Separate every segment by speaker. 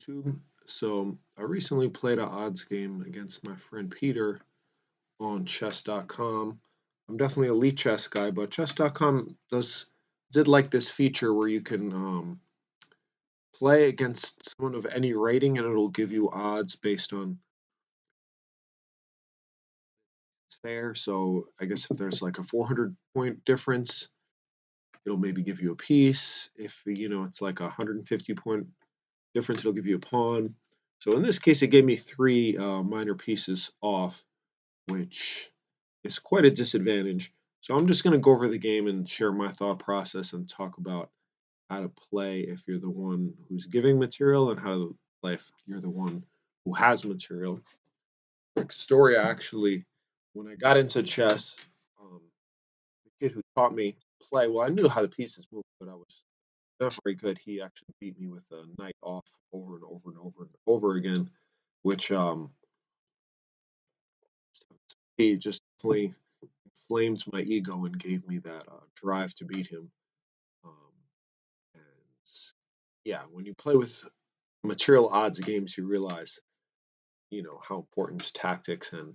Speaker 1: YouTube. So I recently played an odds game against my friend Peter on chess.com. I'm definitely a lead chess guy, but chess.com did like this feature where you can play against someone of any rating and it'll give you odds based on fair. So I guess if there's like a 400 point difference, it'll maybe give you a piece. If it's like a 150 point difference, it'll give you a pawn. So in this case, it gave me three minor pieces off, which is quite a disadvantage. So I'm just going to go over the game and share my thought process and talk about how to play if you're the one who's giving material and how to play if you're the one who has material. Quick story, actually, when I got into chess, the kid who taught me to play, well, I knew how the pieces moved, but I was not very good. He actually beat me with a knight off over and over and over and over again, which he just definitely inflamed my ego and gave me that drive to beat him. Um, and yeah, when you play with material odds games, you realize how important tactics and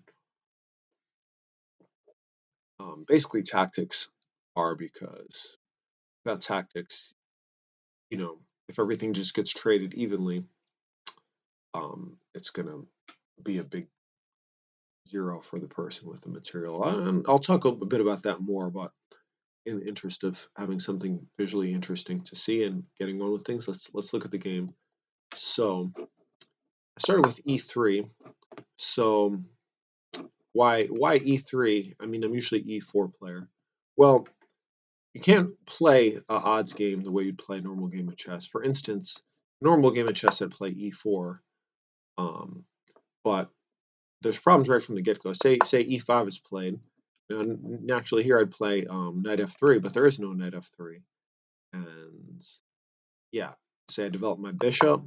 Speaker 1: basically tactics are, because without tactics, if everything just gets traded evenly, it's gonna be a big zero for the person with the material. And I'll talk a bit about that more, but in the interest of having something visually interesting to see and getting on with things, let's look at the game. So I started with e3. So why e3? I mean, I'm usually e4 player. Well, you can't play a odds game the way you'd play a normal game of chess. For instance, normal game of chess I'd play e4, um, but there's problems right from the get go. Say e5 is played. Now, naturally here I'd play knight f3, but there is no knight f3. And yeah, say I develop my bishop.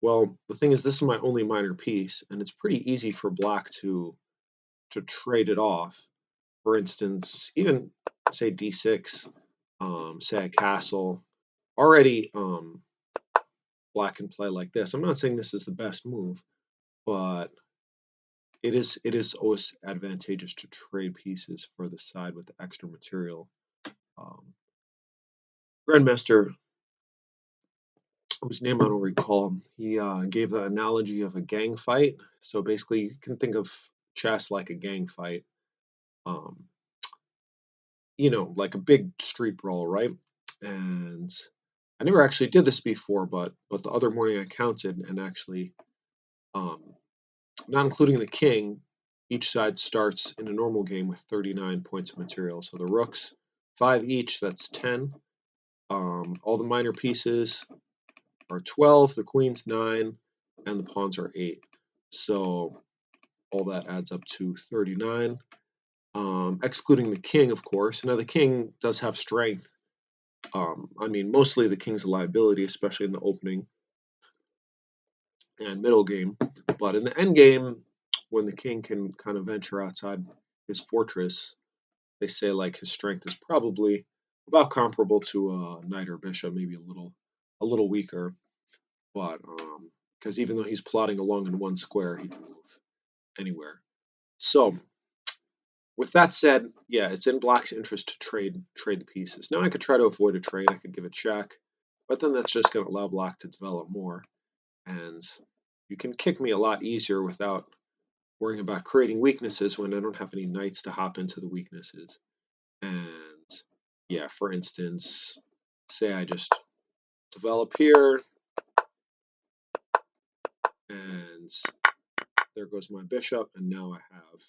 Speaker 1: Well, the thing is, this is my only minor piece, and it's pretty easy for black to trade it off. For instance, even say d6, say a castle. Already, black can play like this. I'm not saying this is the best move, but it is always advantageous to trade pieces for the side with the extra material. Um, Grandmaster, whose name I don't recall, he gave the analogy of a gang fight. So basically, you can think of chess like a gang fight. Um, like a big street brawl, right? And I never actually did this before, but the other morning I counted, and actually, um, not including the king, each side starts in a normal game with 39 points of material. So the rooks, 5 each, that's 10. All the minor pieces are 12, the queen's 9, and the pawns are 8. So all that adds up to 39, excluding the king, of course. Now, the king does have strength. I mean, mostly the king's a liability, especially in the opening and middle game. But in the end game, when the king can kind of venture outside his fortress, they say like his strength is probably about comparable to a knight or bishop, maybe a little weaker. But because even though he's plodding along in one square, he can move anywhere. So with that said, yeah, it's in black's interest to trade the pieces. Now I could try to avoid a trade. I could give a check, but then that's just going to allow black to develop more, and you can kick me a lot easier without worrying about creating weaknesses when I don't have any knights to hop into the weaknesses. And yeah, for instance, say I just develop here, and there goes my bishop, and now I have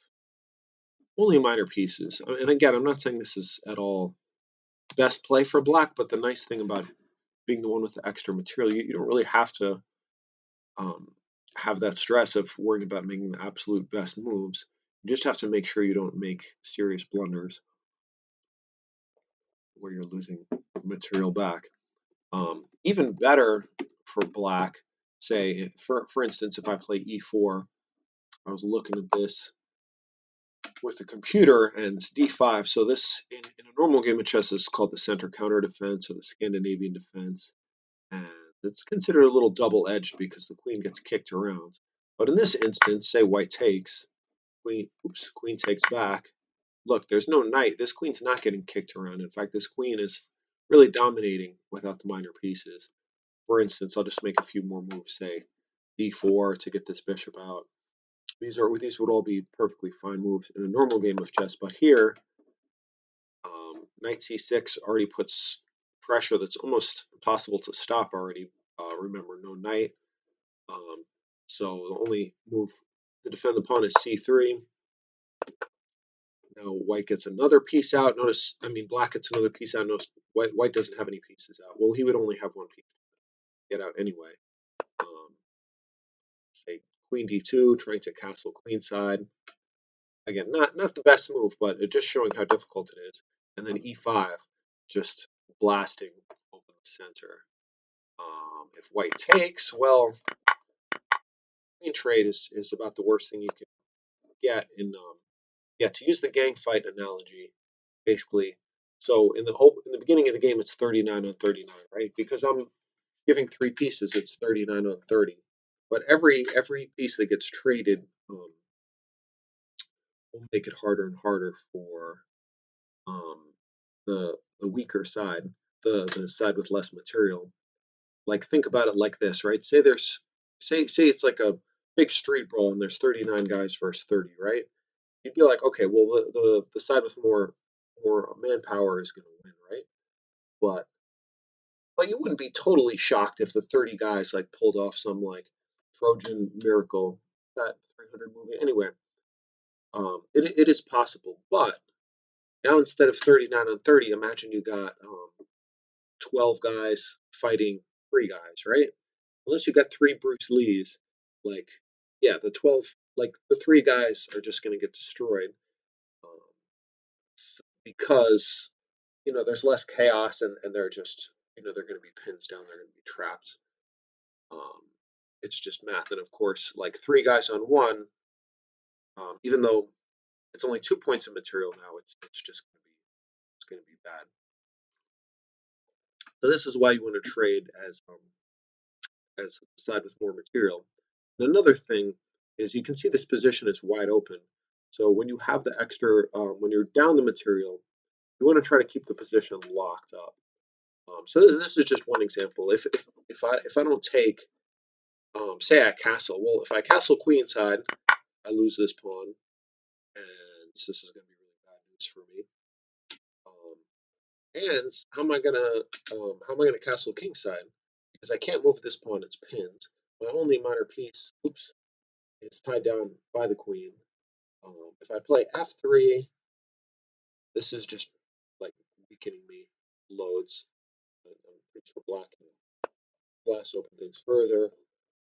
Speaker 1: only minor pieces. And again, I'm not saying this is at all best play for black, but the nice thing about being the one with the extra material, you don't really have to um, have that stress of worrying about making the absolute best moves. You just have to make sure you don't make serious blunders where you're losing material back. Even better for black, say, for instance, if I play e4, I was looking at this with the computer, and it's d5. So this, in a normal game of chess, is called the center counter defense or the Scandinavian defense. And It's considered a little double-edged because the queen gets kicked around. But in this instance, say white takes, queen takes back. Look, there's no knight. This queen's not getting kicked around. In fact, this queen is really dominating without the minor pieces. For instance, I'll just make a few more moves, say d4 to get this bishop out. These would all be perfectly fine moves in a normal game of chess, but here, knight c6 already puts pressure that's almost impossible to stop already. Remember, no knight. Um, so the only move to defend the pawn is c3. Now white gets another piece out. Notice, I mean, black gets another piece out. Notice white doesn't have any pieces out. Well, he would only have one piece to get out anyway. Um, say queen d2, trying to castle queenside. Again, not the best move, but it just showing how difficult it is. And then e5, just blasting over the center. If white takes, well, queen trade is about the worst thing you can get in yeah, to use the gang fight analogy, basically. So in the beginning of the game, it's 39 on 39, right? Because I'm giving three pieces, it's 39 on 30. But every piece that gets traded will make it harder and harder for um, the weaker side, the side with less material. Like think about it like this, right? Say it's like a big street brawl and there's 39 guys versus 30, right? You'd be like, okay, well the side with more manpower is going to win, right? But you wouldn't be totally shocked if the 30 guys like pulled off some like Trojan miracle. That 300 movie anyway. It is possible, but now instead of 39 on 30, imagine you got 12 guys fighting three guys, right? Unless you got three Bruce Lees, like yeah, the 12 like the three guys are just going to get destroyed um, because there's less chaos and they're just they're going to be pins down, they're going to be trapped. Um, it's just math, and of course, like three guys on one, even though it's only 2 points of material now, it's just going to be bad. So this is why you want to trade as a side with more material. And another thing is you can see this position is wide open. So when you have the extra, when you're down the material, you want to try to keep the position locked up. So this is just one example. If I don't take, say I castle, well, if I castle queenside, I lose this pawn, and this is going to be really bad news for me. And how am I gonna castle kingside? Because I can't move this pawn; it's pinned. My only minor piece, oops, is tied down by the queen. If I play f3, this is just like weakening me loads. I'm pretty sure black can blast open things further,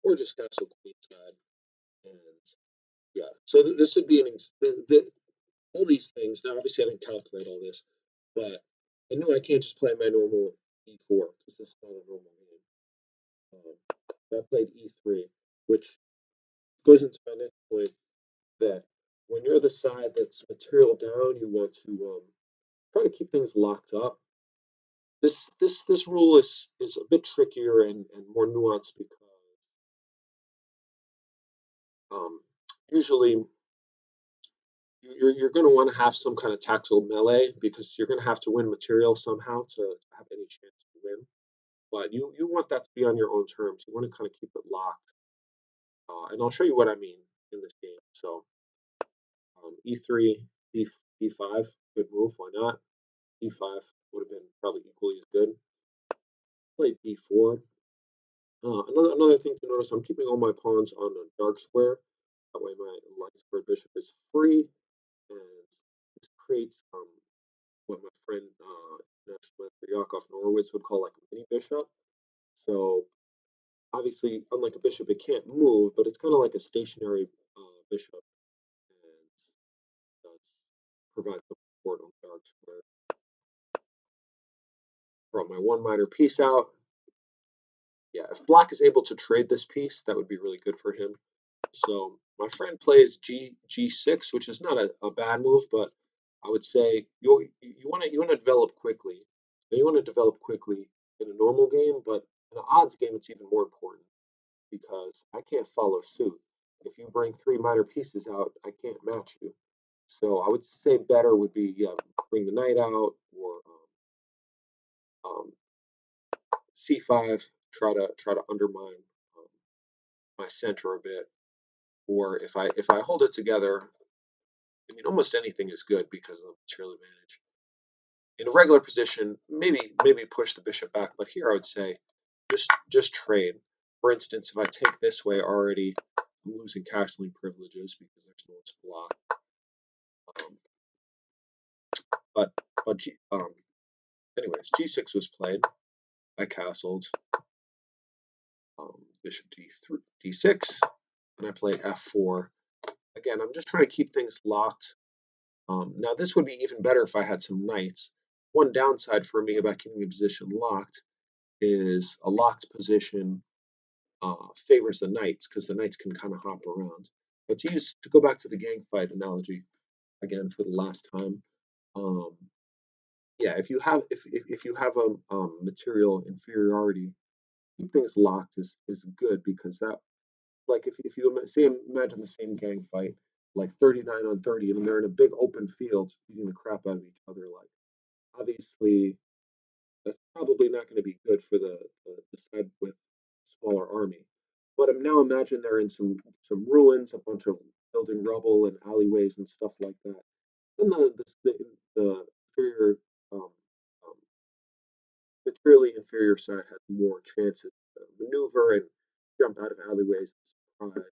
Speaker 1: or just castle queenside. And yeah, so this would be all these things. Now, obviously, I didn't calculate all this, but I knew I can't just play my normal e4 because this is not a normal game. I played e3, which goes into my next point that when you're the side that's material down, you want to try to keep things locked up. This rule is a bit trickier and more nuanced because um, usually you're going to want to have some kind of tactical melee because you're going to have to win material somehow to have any chance to win. But you want that to be on your own terms. You want to kind of keep it locked. And I'll show you what I mean in this game. So e3, e5, good move. Why not? e5 would have been probably equally as good. Played e4. Another thing to notice, I'm keeping all my pawns on a dark square. That way my light square bishop is free, and this creates what my friend Yakov Norwitz would call like a mini bishop. So obviously, unlike a bishop, it can't move, but it's kind of like a stationary bishop, and does provide some support on dark square. Brought my one minor piece out. Yeah, if black is able to trade this piece, that would be really good for him. So my friend plays g6, which is not a bad move, but I would say you want to develop quickly. You want to develop quickly in a normal game, but In an odds game, it's even more important because I can't follow suit. If you bring three minor pieces out, I can't match you. So I would say better would be, yeah, bring the knight out, or um, c5, try to undermine um, my center a bit. Or if I hold it together, I mean almost anything is good because of the material advantage. In a regular position, maybe push the bishop back, but here I would say just trade. For instance, if I take this way already, I'm losing castling privileges because there's no one to block. Um, but but anyways, g6 was played. I castled. Bishop d3, d6, and I played f4. Again, I'm just trying to keep things locked. Now this would be even better if I had some knights. One downside for me about keeping a position locked is a locked position favors the knights because the knights can kind of hop around. But to go back to the gang fight analogy again for the last time, um, yeah, if you have a material inferiority, keep things locked is good because that, like if you imagine the same gang fight, like 39 on 30, and they're in a big open field beating the crap out of each other, like obviously that's probably not going to be good for the side with smaller army. But now imagine they're in some ruins, a bunch of building rubble and alleyways and stuff like that. Then the inferior, um, um, materially inferior side has more chances to maneuver and jump out of alleyways and surprise.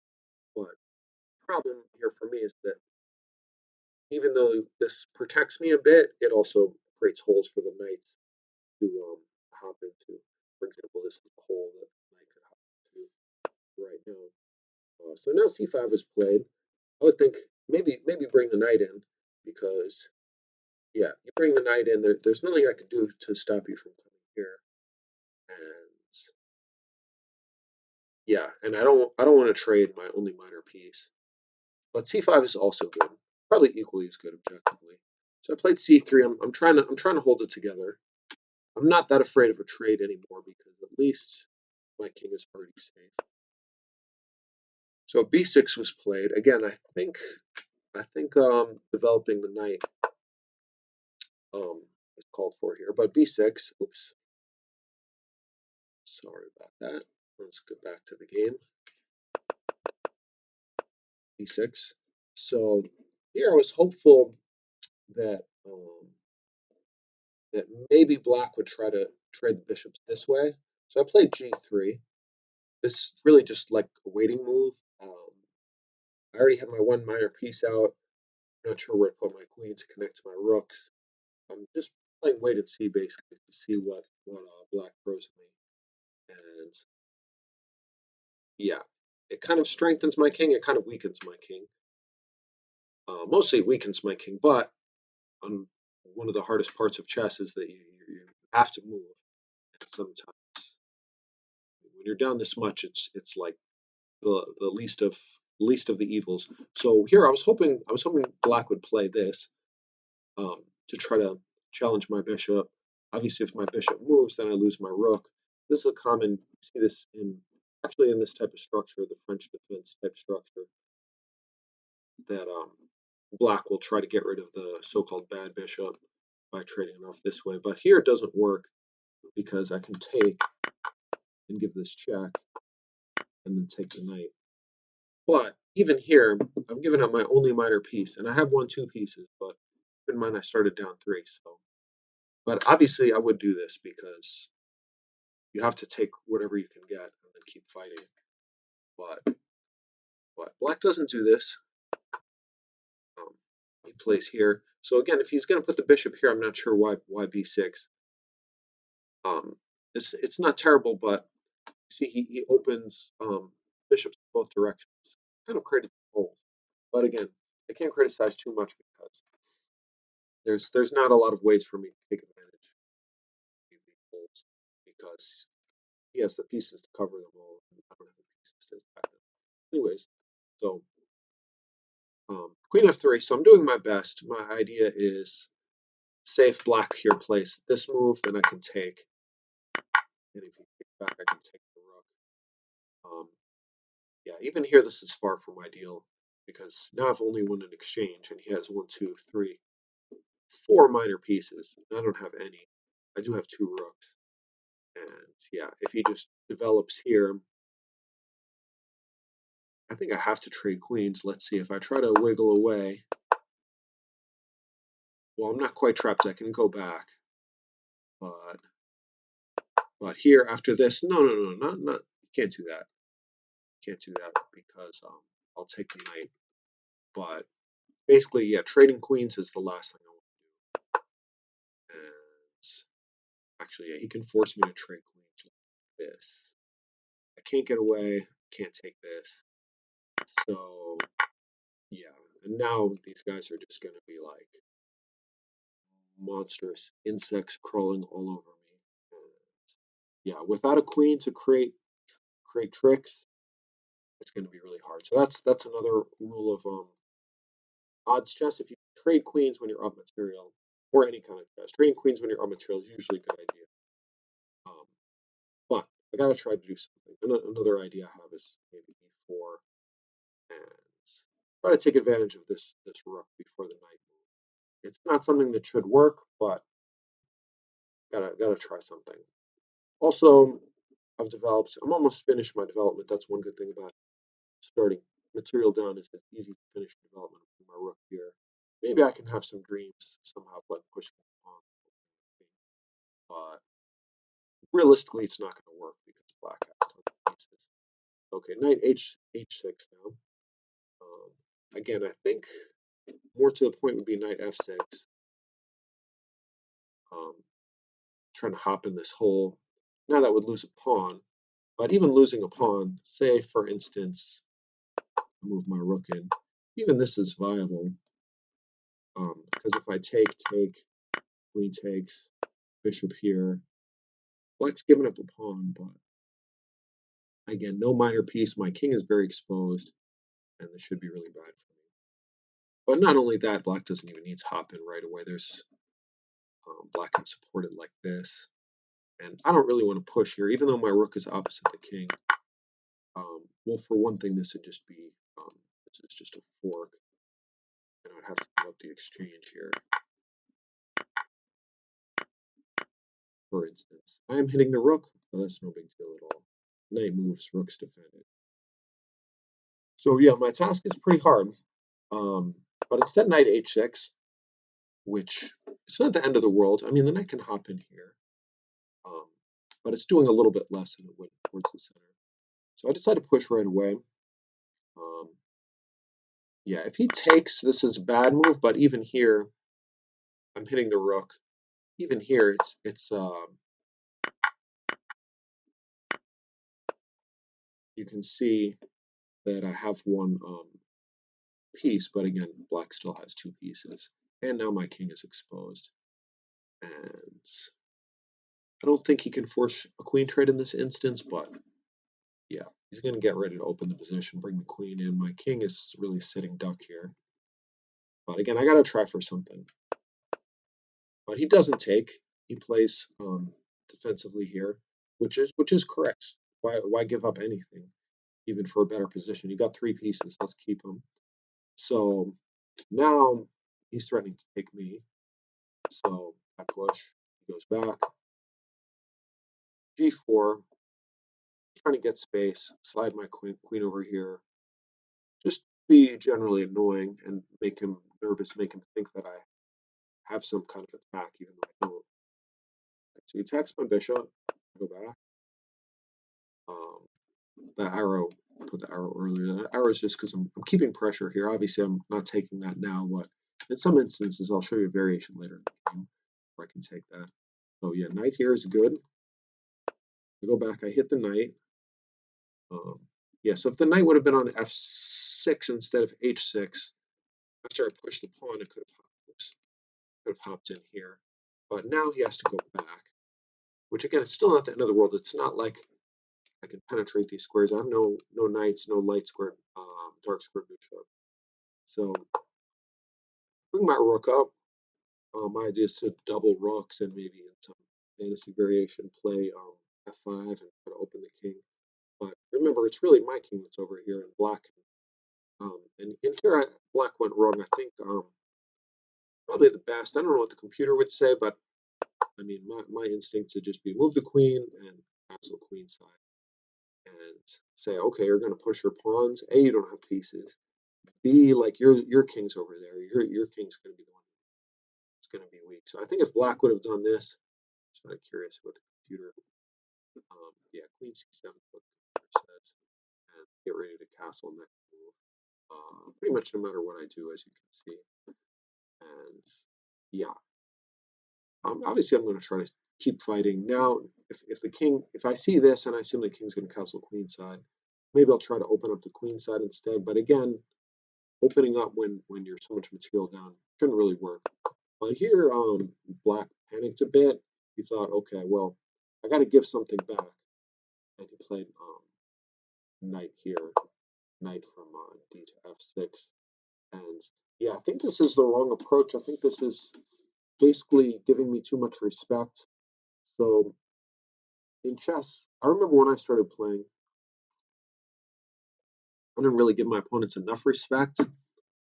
Speaker 1: But the problem here for me is that even though this protects me a bit, it also creates holes for the knights to hop into. For example, this is the hole that the knight could hop into right now. So now c5 is played. I would think maybe bring the knight in because yeah, you bring the knight in. There's nothing I could do to stop you from coming here, and yeah, and I don't want to trade my only minor piece. But c5 is also good, probably equally as good objectively. So I played c3. I'm trying to hold it together. I'm not that afraid of a trade anymore because at least my king is already safe. So b6 was played again. I think developing the knight is called for here. But b6. Oops, sorry about that. Let's go back to the game. b6. So here I was hopeful that that maybe black would try to trade the bishops this way. So I played g3. This is really just like a waiting move. I already have my one minor piece out. I'm not sure where to put my queen to connect to my rooks. I'm just playing wait and see basically to see what black throws at me. And yeah, it kind of strengthens my king. It kind of weakens my king. Mostly it weakens my king, but one of the hardest parts of chess is that you have to move. And sometimes when you're down this much, it's like the least of the evils. So here I was hoping black would play this to try to challenge my bishop. Obviously, if my bishop moves, then I lose my rook. This is a common, you see this in this type of structure, the French defense type structure, that black will try to get rid of the so-called bad bishop by trading it off this way. But here it doesn't work because I can take and give this check and then take the knight. But even here, I'm giving up my only minor piece, and I have won two pieces, but keep in mind I started down three. So, but obviously I would do this because you have to take whatever you can get and then keep fighting. But black doesn't do this. Um, he plays here. So again, if he's going to put the bishop here, I'm not sure why b6. Um, it's not terrible, but see he opens bishops in both directions. Kind of created holes. But again, I can't criticize too much because there's not a lot of ways for me to take advantage of these holes because he has the pieces to cover them all, and I don't have the pieces to attack them. Anyways, so queen f3. So I'm doing my best. My idea is, say if black here plays this move, then I can take. And if he back, I can take the rook. Yeah, even here, this is far from ideal because now I've only won an exchange, and he has one, two, three, four minor pieces. I don't have any. I do have two rooks, and yeah, if he just develops here, I think I have to trade queens. Let's see if I try to wiggle away. Well, I'm not quite trapped. I can go back, but here after this, no, no, no, not. You can't do that. You can't do that because I'll take the knight. But basically, yeah, trading queens is the last thing I want to do. And actually, yeah, he can force me to trade queens like this. I can't get away. Can't take this. So yeah, and now these guys are just going to be like monstrous insects crawling all over me. And yeah, without a queen to create tricks, it's going to be really hard. So that's another rule of odds chess. If you trade queens when you're up material, or any kind of chess, trading queens when you're up material is usually a good idea. Um, but I gotta try to do something. Another idea I have is maybe e4 and try to take advantage of this rook before the knight move. It's not something that should work, but gotta try something. Also, I'm almost finished my development. That's one good thing about starting material down is it's easy to finish development of my rook here. Maybe I can have some dreams somehow, like pushing on. But realistically, it's not going to work because black has tons of pieces. Okay, knight h6 now. Again, I think more to the point would be knight f6. Um, trying to hop in this hole. Now that would lose a pawn, but even losing a pawn, say for instance, move my rook in, even this is viable. Because if I take, queen takes, bishop here, black's giving up a pawn, but again, no minor piece. My king is very exposed, and this should be really bad for me. But not only that, black doesn't even need to hop in right away. There's black can support it like this. And I don't really want to push here, even though my rook is opposite the king. Well, for one thing, this would just be, this is just a fork. And I'd have to give up the exchange here, for instance. I am hitting the rook, but that's no big deal at all. Knight moves, rook's defended. So yeah, my task is pretty hard. Um, but instead knight h6, which it's not the end of the world. I mean, the knight can hop in here. Um, but it's doing a little bit less than it would towards the center. So I decided to push right away. Um, yeah, if he takes, this is a bad move, but even here, I'm hitting the rook. Even here, it's you can see that I have one piece, but again, black still has two pieces. And now my king is exposed. And I don't think he can force a queen trade in this instance, but yeah, he's going to get ready to open the position, bring the queen in. My king is really sitting duck here. But again, I got to try for something. But he doesn't take. He plays defensively here, which is correct. Why give up anything, even for a better position? You got three pieces. Let's keep them. So now he's threatening to take me. So I push. He goes back. G4. Trying to get space. Slide my queen over here. Just be generally annoying and make him nervous. Make him think that I have some kind of attack, even though I don't. So he attacks my bishop. I go back. Um, the arrow, I put the arrow earlier. The arrow is just because I'm keeping pressure here. Obviously, I'm not taking that now, but in some instances, I'll show you a variation later in the game where I can take that. So yeah, knight here is good. I go back, I hit the knight. Yeah, so if the knight would have been on f6 instead of h6, after I pushed the pawn, it could have hopped in here. But now he has to go back, which again, it's still not the end of the world. It's not like I can penetrate these squares. I have no knights, no light squared, dark squared bishop. So bring my rook up. My idea is to double rooks and maybe in some fantasy variation play f5 and try to open the king. But remember, it's really my king that's over here, and black. And here, black went wrong. I think probably the best. I don't know what the computer would say, but I mean, my instinct would just be move the queen and castle queenside, and say, okay, you're going to push your pawns. A, you don't have pieces. B, like your king's over there. Your king's going to be the one that's going to be weak. So I think if black would have done this, just kind of curious what the computer. Yeah, queen c7 is what the computer says, and get ready to castle next move. Pretty much no matter what I do, as you can see. And yeah, obviously I'm going to try to keep fighting. Now, if the king, if I see this and I assume the king's going to castle queenside, maybe I'll try to open up the queen side instead. But again, opening up when you're so much material down shouldn't really work. But here, black panicked a bit. He thought, okay, well, I got to give something back, and he played knight here, knight from d to f6, and yeah, I think this is the wrong approach. I think this is basically giving me too much respect. So in chess, I remember when I started playing, I didn't really give my opponents enough respect.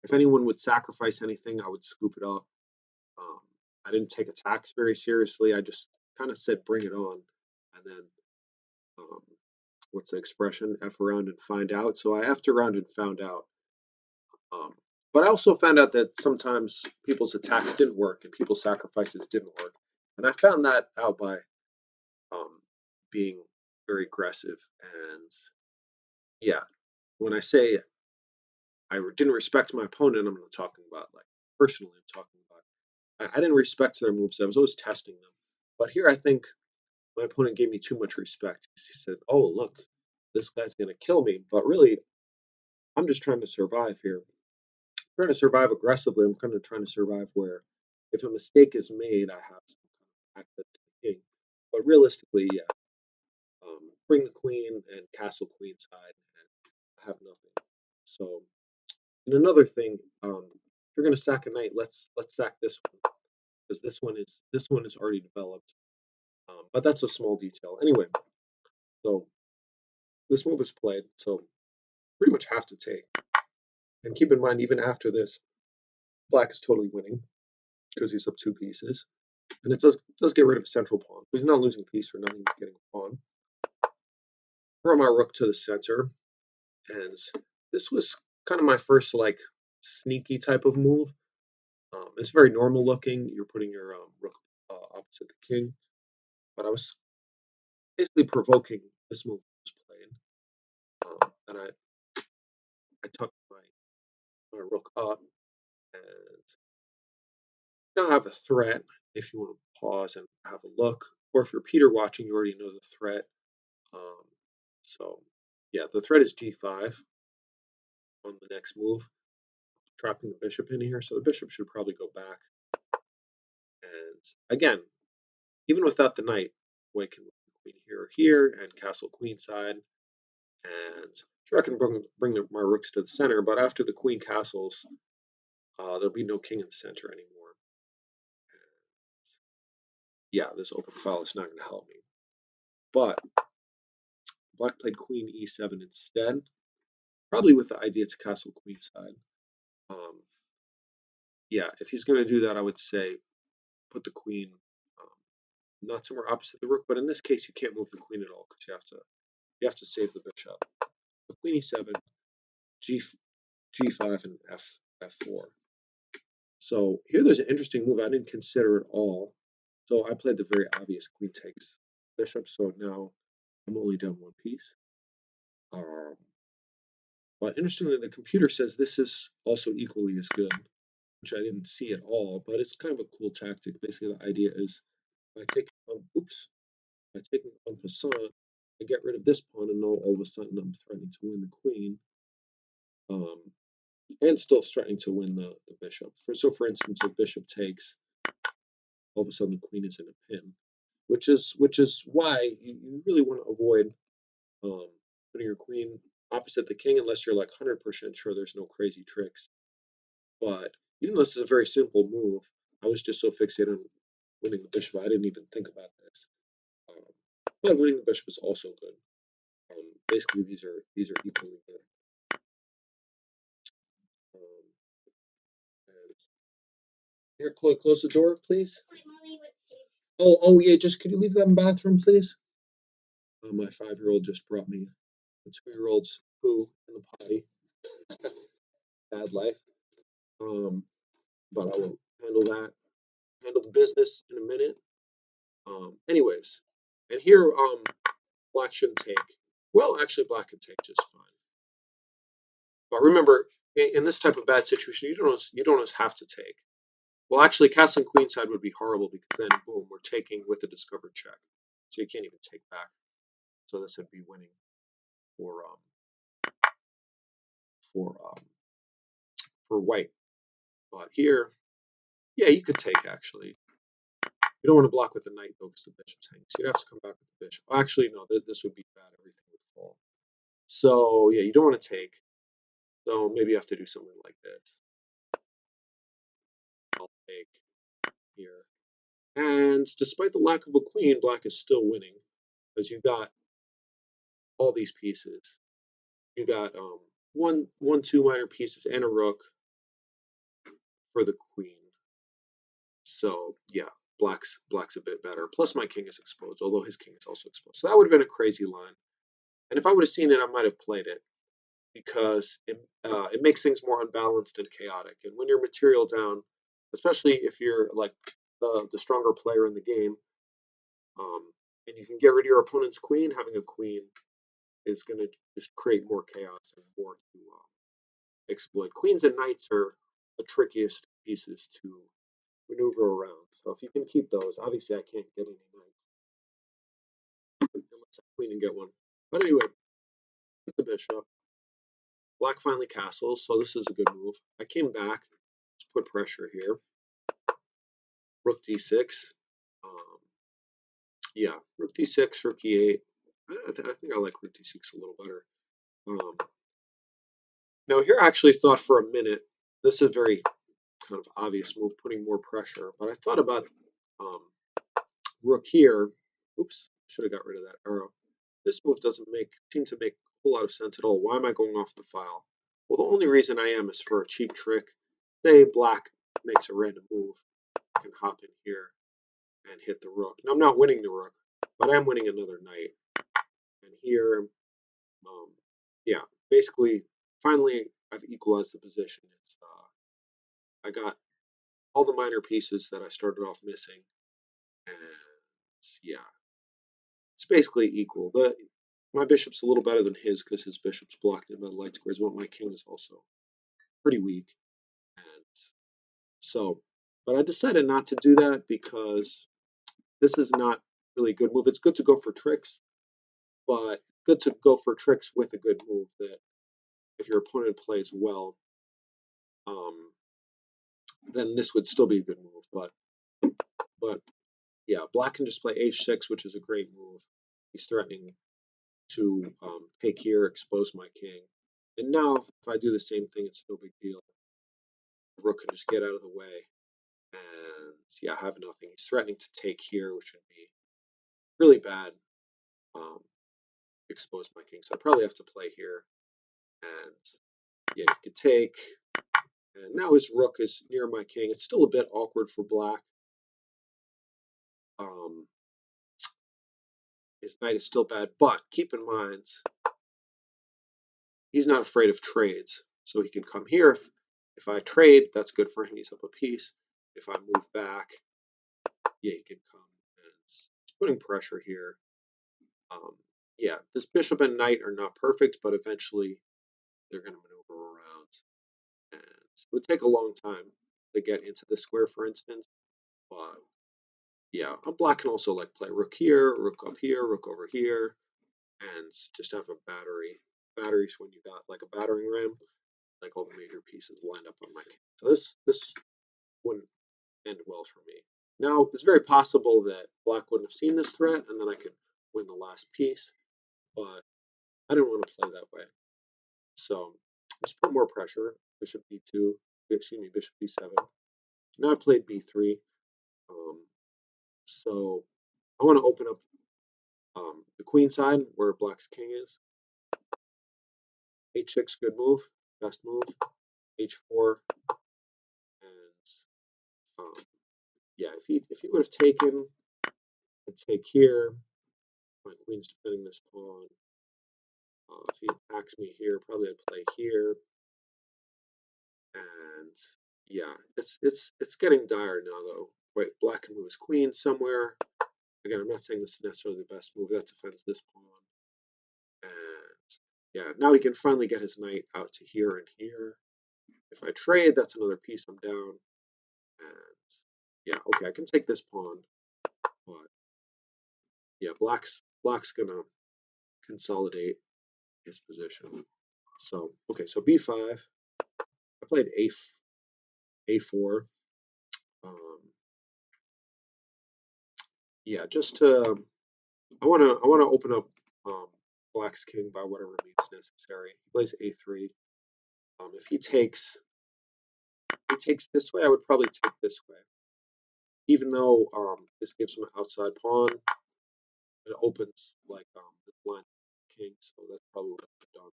Speaker 1: If anyone would sacrifice anything, I would scoop it up. Um, I didn't take attacks very seriously. I just kind of said, bring it on. And then, um, what's the expression? F around and find out. So I effed around and found out. Um, but I also found out that sometimes people's attacks didn't work and people's sacrifices didn't work. And I found that out by um, being very aggressive. And yeah, when I say I didn't respect my opponent, I'm not talking about like personally. I'm talking about I didn't respect their moves. I was always testing them. But here, I think my opponent gave me too much respect. He said, "Oh, look, this guy's gonna kill me," but really, I'm just trying to survive here. I'm trying to survive aggressively. I'm kind of trying to survive where, if a mistake is made, I have some kind of access to the king. But realistically, yeah, bring the queen and castle queen side, and I have nothing. So, and another thing, if you're gonna sack a knight, let's sack this one because this one is already developed. But that's a small detail. Anyway, so this move is played, so pretty much have to take. And keep in mind, even after this, black is totally winning because he's up two pieces, and it does get rid of a central pawn. So he's not losing a piece for nothing. He's getting a pawn. Throw my rook to the center, and this was kind of my first like sneaky type of move. It's very normal looking. You're putting your rook opposite the king, but I was basically provoking this move was played, and I tucked my rook up and now have a threat if you want to pause and have a look. Or if you're Peter watching, you already know the threat. Um, so, yeah, the threat is g5 on the next move, trapping the bishop in here. So the bishop should probably go back. And again, even without the knight, white can move the queen here or here and castle queenside. And sure, I can bring my rooks to the center, but after the queen castles, there'll be no king in the center anymore. Yeah, this open file is not going to help me. But black played queen e7 instead, probably with the idea to castle queenside. Um, yeah, if he's going to do that, I would say put the queen not somewhere opposite the rook, but in this case, you can't move the queen at all because you have to save the bishop. So queen e7, g g5, and f4. So here there's an interesting move I didn't consider at all. So I played the very obvious queen takes bishop. So now I'm only down one piece. Um, but interestingly, the computer says this is also equally as good, which I didn't see at all. But it's kind of a cool tactic. Basically, the idea is by taking by taking en passant, I get rid of this pawn, and now all of a sudden I'm threatening to win the queen, um, and still threatening to win the bishop. For instance, if bishop takes, all of a sudden the queen is in a pin, which is why you really want to avoid um, putting your queen opposite the king unless you're like 100% sure there's no crazy tricks. But even though this is a very simple move, I was just so fixated on winning the bishop, I didn't even think about this. Um, But winning the bishop is also good. Basically, these are equally good. Um, and here, Chloe, close the door, please. Oh yeah. Just could you leave that in the bathroom, please? My 5-year-old just brought me a 2-year-old's poo in the potty. Bad life. Um, but I will handle that. Handle the business in a minute. Anyways, and here, black shouldn't take. Well, actually, black can take just fine. But remember, in this type of bad situation, you don't have to take. Well, actually, castling queenside would be horrible because then, boom, we're taking with a discovered check, so you can't even take back. So this would be winning for for um, for white. But here, yeah, you could take actually. You don't want to block with the knight though, because the bishop's hanging. So you'd have to come back with the bishop. Well, actually, no, this would be bad. Everything would fall. So yeah, you don't want to take. So maybe you have to do something like this. I'll take here. And despite the lack of a queen, black is still winning because you got all these pieces. You got one, two minor pieces and a rook for the queen. So yeah, black's a bit better. Plus my king is exposed, although his king is also exposed. So that would have been a crazy line. And if I would have seen it, I might have played it because it makes things more unbalanced and chaotic. And when you're material down, especially if you're like the stronger player in the game, and you can get rid of your opponent's queen, having a queen is going to just create more chaos and more to exploit. Queens and knights are the trickiest pieces to maneuver around. So if you can keep those, obviously I can't get any knights unless I queen and get one. But anyway, the bishop. Black finally castles, so this is a good move. I came back to put pressure here. Rook d6. Um, yeah, rook d6, rook e8. I think I like rook d6 a little better. Um, now here I actually thought for a minute, this is a very kind of obvious move, putting more pressure, but I thought about um, rook here. Oops, should have got rid of that arrow. This move doesn't seem to make a whole lot of sense at all. Why am I going off the file? Well, the only reason I am is for a cheap trick. Say black makes a random move, I can hop in here and hit the rook. Now I'm not winning the rook, but I'm winning another knight. And here, um, yeah, basically, finally I've equalized the position. I got all the minor pieces that I started off missing, and yeah, it's basically equal. My bishop's a little better than his because his bishop's blocked in by the light squares, but my king is also pretty weak. And so, but I decided not to do that because this is not really a good move. It's good to go for tricks, but good to go for tricks with a good move that if your opponent plays well, um, then this would still be a good move. But yeah, black can just play h6, which is a great move. He's threatening to take here, expose my king. And now, if I do the same thing, it's no big deal. The rook can just get out of the way. And yeah, I have nothing. He's threatening to take here, which would be really bad. Um, expose my king. So I probably have to play here. And yeah, he could take. And now his rook is near my king. It's still a bit awkward for black. Um, his knight is still bad, but keep in mind, he's not afraid of trades. So he can come here. If I trade, that's good for him. He's up a piece. If I move back, yeah, he can come. And it's putting pressure here. Um, yeah, this bishop and knight are not perfect, but eventually they're going to maneuver around. And it would take a long time to get into the square, for instance. But yeah, a black can also like play rook here, rook up here, rook over here, and just have a battery. Batteries when you got like a battering ram, like all the major pieces lined up on my king. So this wouldn't end well for me. Now it's very possible that black wouldn't have seen this threat, and then I could win the last piece, but I didn't want to play that way. So let's put more pressure. Bishop b2, excuse me, bishop b7. Now I played b3. So I want to open up The queen side, where black's king is, h6, good move, best move, h4, and yeah, if he would have taken and take here, my queen's defending this pawn. If he attacks me here, probably I'd play here, and yeah, it's getting dire now though. Wait, black can move his queen somewhere. Again, I'm not saying this is necessarily the best move. That defends this pawn, and yeah, now he can finally get his knight out to here and here. If I trade, that's another piece I'm down, and yeah, okay, I can take this pawn, but yeah, black's gonna consolidate his position. So okay, so b5. I played a4. Um, yeah, just to I want to open up black's king by whatever means necessary. He plays a3. If he takes this way, I would probably take this way. Even though this gives him an outside pawn, it opens like this line king, so that's probably what I've done.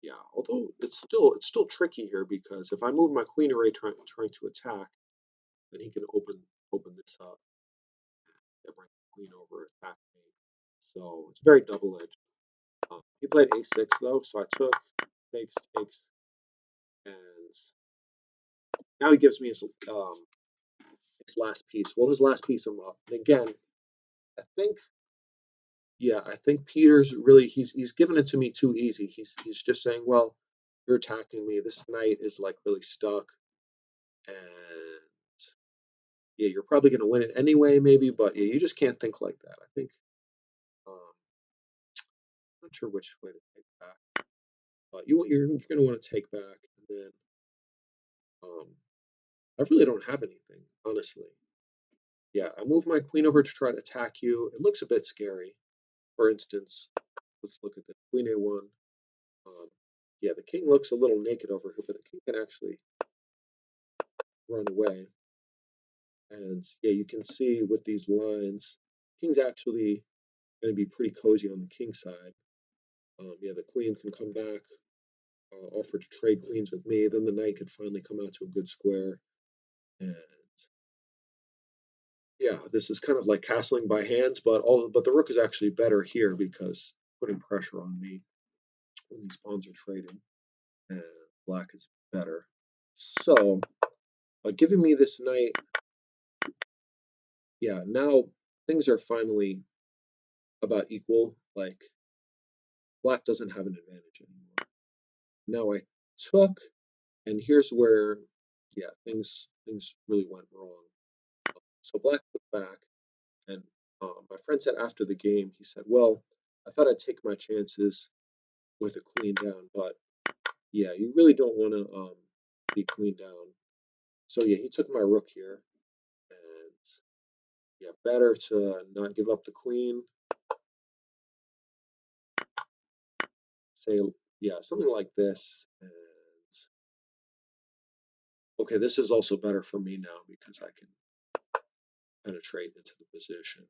Speaker 1: Yeah, although it's still tricky here because if I move my queen array trying to attack, then he can open this up and bring the queen over, attack me. So it's very double edged. He played a6 though, so I took takes, and now he gives me his last piece. Well, his last piece I'm up. And again, I think yeah, I think Peter's really he's given it to me too easy. He's just saying, well, you're attacking me. This knight is like really stuck, and yeah, you're probably going to win it anyway, maybe, but yeah, you just can't think like that. I think I'm not sure which way to take back, but you're going to want to take back, and then um, I really don't have anything, honestly. Yeah, I move my queen over to try to attack you. It looks a bit scary. For instance, let's look at the queen a1. Um, yeah, the king looks a little naked over here, but the king can actually run away. And yeah, you can see with these lines, king's actually going to be pretty cozy on the king side. Yeah, the queen can come back, offer to trade queens with me. Then the knight could finally come out to a good square. And yeah, this is kind of like castling by hands, but the rook is actually better here because putting pressure on me when these pawns are trading, and black is better. So by giving me this knight, yeah, now things are finally about equal. Like black doesn't have an advantage anymore. Now I took, and here's where, yeah, things really went wrong. So black took back, and my friend said after the game, he said, "Well, I thought I'd take my chances with a queen down, but yeah, you really don't want to be queen down." So yeah, he took my rook here, and yeah, better to not give up the queen. Say yeah, something like this, and okay, this is also better for me now because I can penetrate into the position.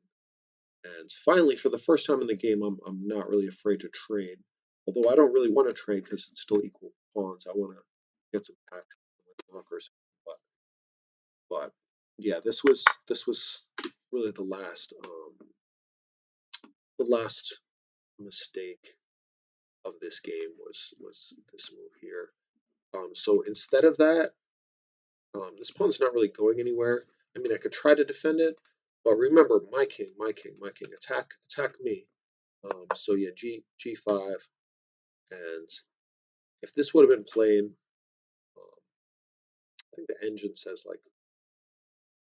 Speaker 1: And finally, for the first time in the game, I'm not really afraid to trade. Although I don't really want to trade because it's still equal pawns. I want to get some action with the rook or something. But yeah, this was really the last mistake of this game was this move here. So instead of that, this pawn's not really going anywhere. I mean, I could try to defend it, but remember, my king, my king, my king, attack me. So yeah, g5, and if this would have been played, I think the engine says like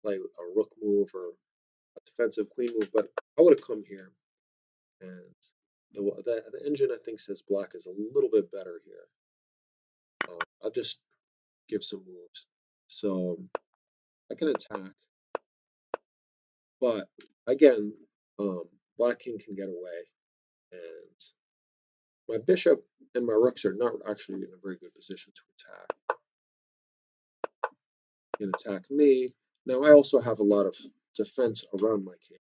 Speaker 1: play a rook move or a defensive queen move, but I would have come here, and the engine I think says black is a little bit better here. I'll just give some moves. So I can attack, but again, um, black king can get away, and my bishop and my rooks are not actually in a very good position to attack. He can attack me. Now I also have a lot of defense around my king.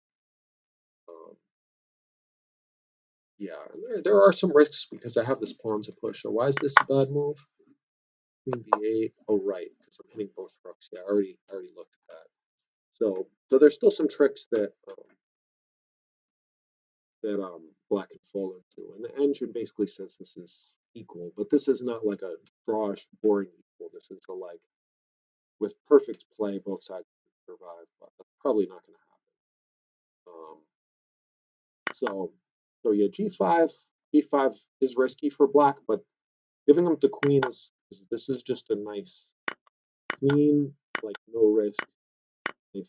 Speaker 1: Yeah, there are some risks because I have this pawn to push. So why is this a bad move? Queen b8. Oh, right, because I'm hitting both rooks. Yeah, I already looked at that. So there's still some tricks that black can fall into, and the engine basically says this is equal, but this is not like a drawish, boring equal. This is a like with perfect play, both sides can survive, but that's probably not going to happen. So so yeah, g5 is risky for black, but giving up the queen is this is just a nice clean, like no risk play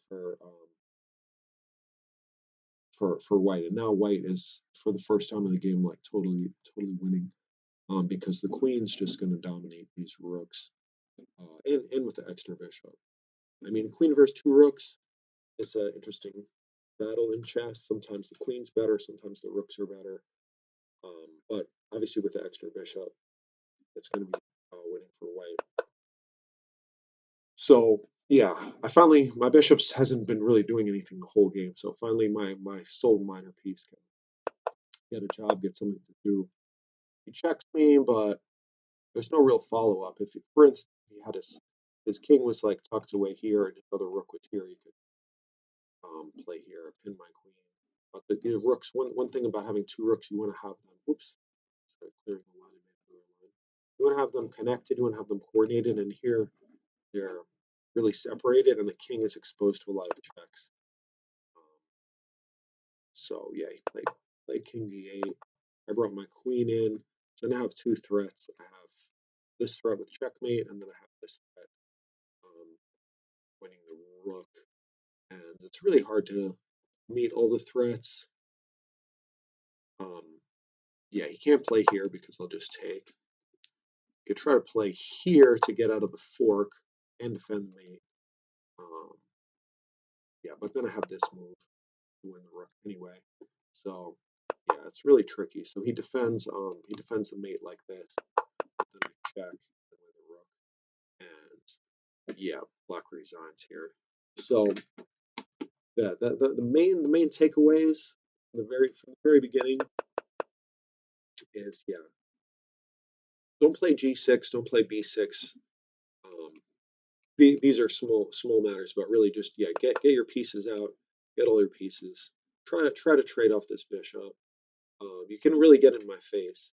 Speaker 1: for white. And now white is for the first time in the game like totally winning. Because the queen's just going to dominate these rooks, and with the extra bishop. I mean, queen versus two rooks is an interesting battle in chess. Sometimes the queen's better, sometimes the rooks are better. But obviously, with the extra bishop, it's going to be winning for white. So yeah, I finally my bishops hasn't been really doing anything the whole game. So finally, my sole minor piece can get a job, get something to do. He checks me, but there's no real follow up. If, for instance, he had his king was like tucked away here, and his other rook was here, he could play here, pin my queen. But the rooks, one thing about having two rooks, you want to have them. Oops, sorry, clearing the line. You want to have them connected. You want to have them coordinated, and here they're really separated, and the king is exposed to a lot of checks. Um, so yeah, he played king d8. I brought my queen in, so now I have two threats. I have this threat with checkmate, and then I have this threat um, winning the rook. And it's really hard to meet all the threats. Um, yeah, he can't play here because I'll just take. He could try to play here to get out of the fork and defend the mate. Um, yeah, but then I have this move to win the rook anyway. So yeah, it's really tricky. So he defends the mate like this, but then I check and win the rook. And yeah, black resigns here. So yeah, the main takeaways from the very beginning is yeah, don't play g6, don't play b6. Um, these are small matters, but really just yeah, get your pieces out, get all your pieces. Try to trade off this bishop. You can really get in my face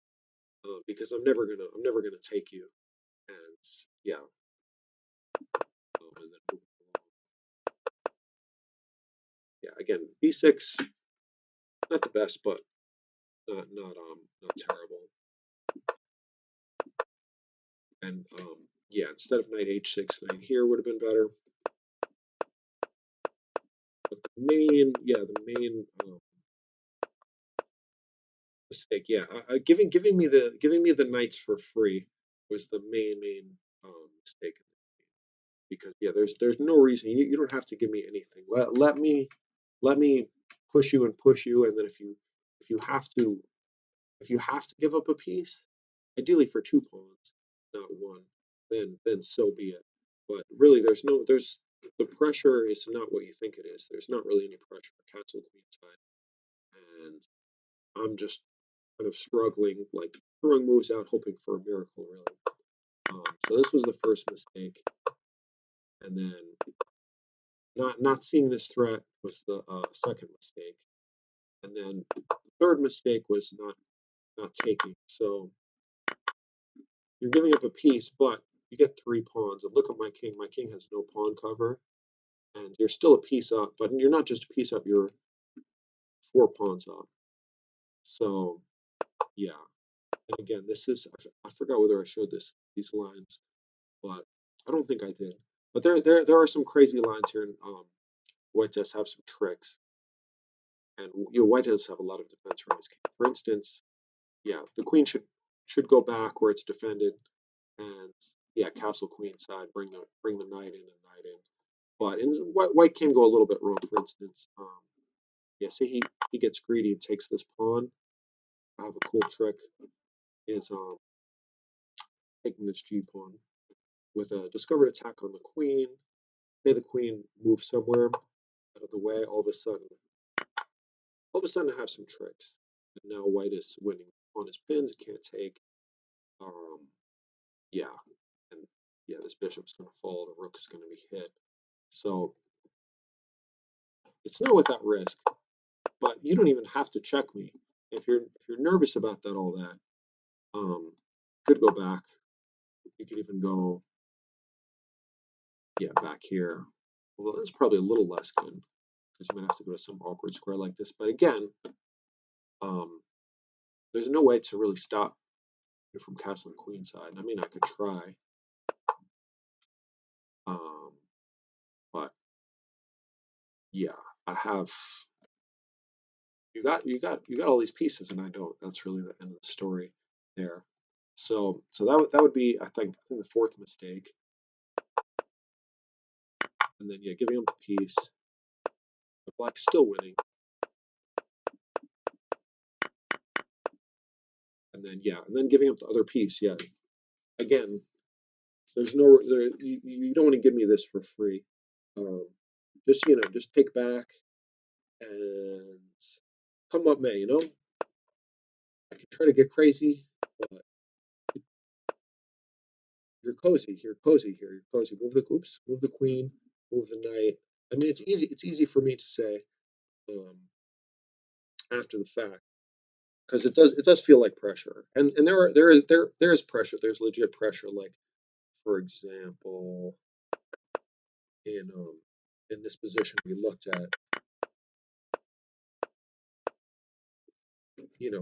Speaker 1: because I'm never gonna take you. And yeah, and then yeah, again b6 not the best, but not terrible. And yeah, instead of knight h6, knight here would have been better. But the main mistake, yeah, giving me the knights for free was the main mistake. Because yeah, there's no reason you don't have to give me anything. Let me push you, and then if you have to if you have to give up a piece, ideally for two pawns, not one, then so be it. But really, there's the pressure is not what you think it is. There's not really any pressure castle queen side, and I'm just kind of struggling, like throwing moves out, hoping for a miracle, really. So this was the first mistake, and then not seeing this threat was the second mistake, and then the third mistake was not taking. So you're giving up a piece, but you get three pawns. And look at my king. My king has no pawn cover, and you're still a piece up, but you're not just a piece up. You're four pawns up. So yeah, and again, this is I forgot whether I showed these lines, but I don't think I did. But there are some crazy lines here, and white does have some tricks, and white does have a lot of defense from his king. For instance, yeah, the queen should go back where it's defended, and yeah, castle queen side, bring the knight in and knight in. But white can go a little bit wrong. For instance, yeah, say he gets greedy and takes this pawn. I have a cool trick is taking this g pawn with a discovered attack on the queen. Say the queen moves somewhere out of the way. All of a sudden I have some tricks. And now white is winning on his pins. It can't take. Um, yeah, and yeah, this bishop's going to fall. The rook is going to be hit. So it's not without risk, but you don't even have to check me if you're nervous about that all that. Um, could go back. You could even go yeah back here. Well, that's probably a little less good because you might have to go to some awkward square like this. But again, um, there's no way to really stop you from castling queenside. I mean, I could try, um, but yeah, I have you got all these pieces and I don't. That's really the end of the story there. So that would be I think the fourth mistake. And then yeah, giving up the piece. The black's still winning. And then yeah, and then giving up the other piece. Yeah. Again, there's no you don't want to give me this for free. Um, just take back and come what may, I can try to get crazy, but you're cozy here. You're cozy. Move the queen, move the knight. I mean, it's easy for me to say um, after the fact because it does feel like pressure, and there is pressure. There's legit pressure. Like for example, in um in this position we looked at,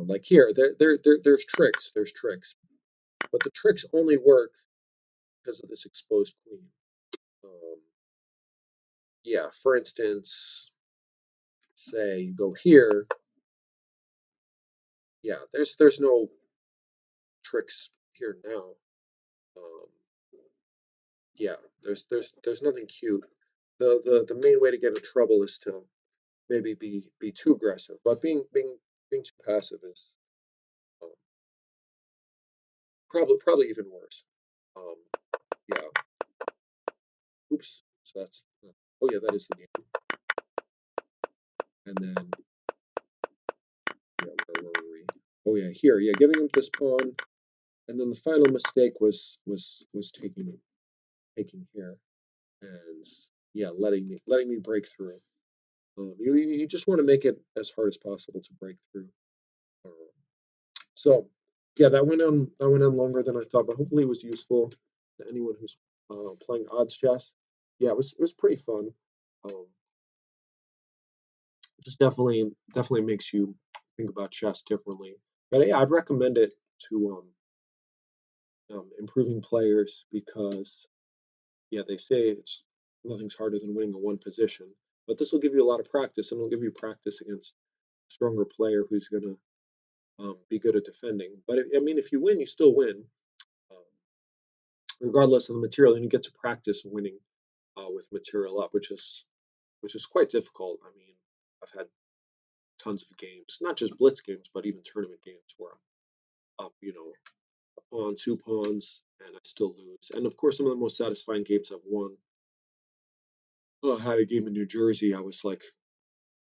Speaker 1: like here, there's tricks, but the tricks only work because of this exposed queen. Um, yeah, for instance, say you go here, yeah, there's no tricks here now. Um, yeah, there's nothing cute. The main way to get in trouble is to maybe be too aggressive, but being too passive is um, probably even worse. Um, yeah. Oops. So that's oh yeah, that is the game. And then yeah, where were we? Oh yeah, here, yeah, giving up this pawn, and then the final mistake was taking here, and yeah, letting me break through. You just want to make it as hard as possible to break through. Um, so yeah, that went on longer than I thought, but hopefully it was useful to anyone who's playing odds chess. Yeah, it was pretty fun. Um, just definitely makes you think about chess differently. But yeah, I'd recommend it to improving players because yeah, they say it's nothing's harder than winning a one position. But this will give you a lot of practice, and it'll give you practice against a stronger player who's gonna be good at defending. But I mean, if you win, you still win, um, regardless of the material, and you get to practice winning with material up, which is quite difficult. I mean, I've had tons of games, not just blitz games, but even tournament games where I'm up, a pawn, two pawns, and I still lose. And of course, some of the most satisfying games I've won. I had a game in New Jersey. I was like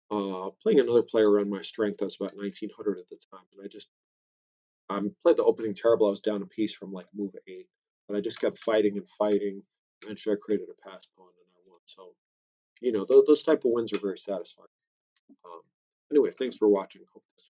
Speaker 1: playing another player around my strength. I was about 1900 at the time, and played the opening terrible. I was down a piece from like move eight, but I just kept fighting and fighting. Eventually, I created a pass pawn and I won. So those type of wins are very satisfying. Um, anyway, thanks for watching. Hope this